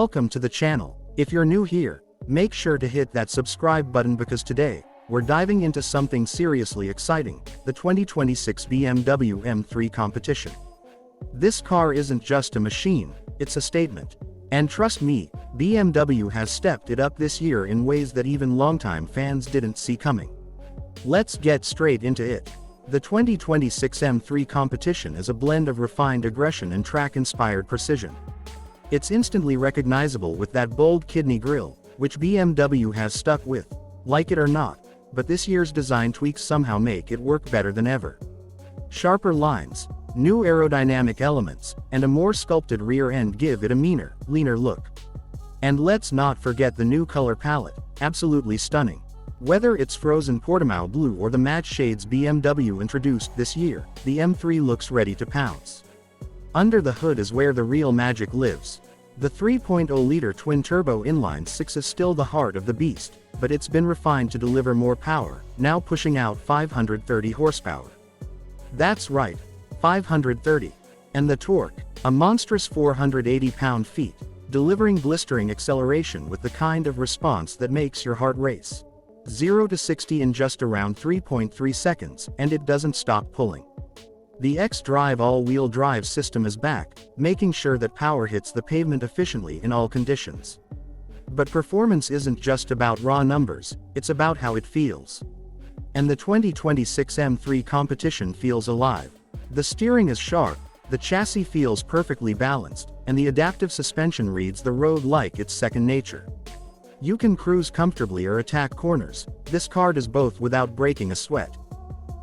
Welcome to the channel. If you're new here, make sure to hit that subscribe button because today, we're diving into something seriously exciting, the 2026 BMW M3 competition. This car isn't just a machine, it's a statement. And trust me, BMW has stepped it up this year in ways that even longtime fans didn't see coming. Let's get straight into it. The 2026 M3 competition is a blend of refined aggression and track-inspired precision. It's instantly recognizable with that bold kidney grille, which BMW has stuck with, like it or not, but this year's design tweaks somehow make it work better than ever. Sharper lines, new aerodynamic elements, and a more sculpted rear end give it a meaner, leaner look. And let's not forget the new color palette, absolutely stunning. Whether it's frozen Portimao blue or the matte shades BMW introduced this year, the M3 looks ready to pounce. Under the hood is where the real magic lives. The 3.0-liter twin-turbo inline-6 is still the heart of the beast, but it's been refined to deliver more power, now pushing out 530 horsepower. That's right, 530. And the torque, a monstrous 480 pound-feet, delivering blistering acceleration with the kind of response that makes your heart race. 0 to 60 in just around 3.3 seconds, and it doesn't stop pulling. The xDrive all-wheel drive system is back, making sure that power hits the pavement efficiently in all conditions. But performance isn't just about raw numbers, it's about how it feels. And the 2026 M3 competition feels alive. The steering is sharp, the chassis feels perfectly balanced, and the adaptive suspension reads the road like it's second nature. You can cruise comfortably or attack corners. This car does both without breaking a sweat.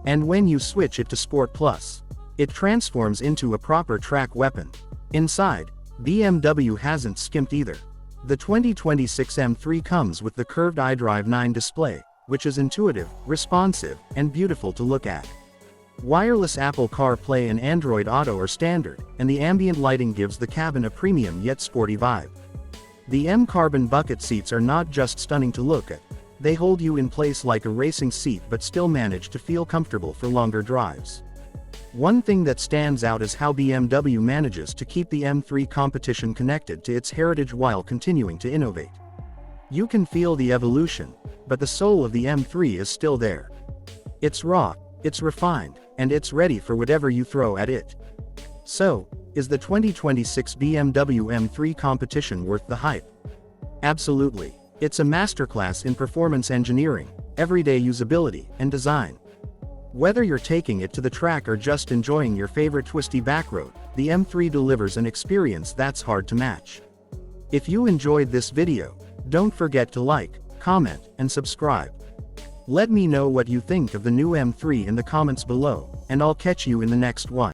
And when you switch it to Sport Plus, it transforms into a proper track weapon. Inside, BMW hasn't skimped either. The 2026 M3 comes with the curved iDrive 9 display, which is intuitive, responsive, and beautiful to look at. Wireless Apple CarPlay and Android Auto are standard, and the ambient lighting gives the cabin a premium yet sporty vibe. The M carbon bucket seats are not just stunning to look at, they hold you in place like a racing seat but still manage to feel comfortable for longer drives. One thing that stands out is how BMW manages to keep the M3 competition connected to its heritage while continuing to innovate. You can feel the evolution, but the soul of the M3 is still there. It's raw, it's refined, and it's ready for whatever you throw at it. So, is the 2026 BMW M3 competition worth the hype? Absolutely. It's a masterclass in performance engineering, everyday usability, and design. Whether you're taking it to the track or just enjoying your favorite twisty backroad, the M3 delivers an experience that's hard to match. If you enjoyed this video, don't forget to like, comment, and subscribe. Let me know what you think of the new M3 in the comments below, and I'll catch you in the next one.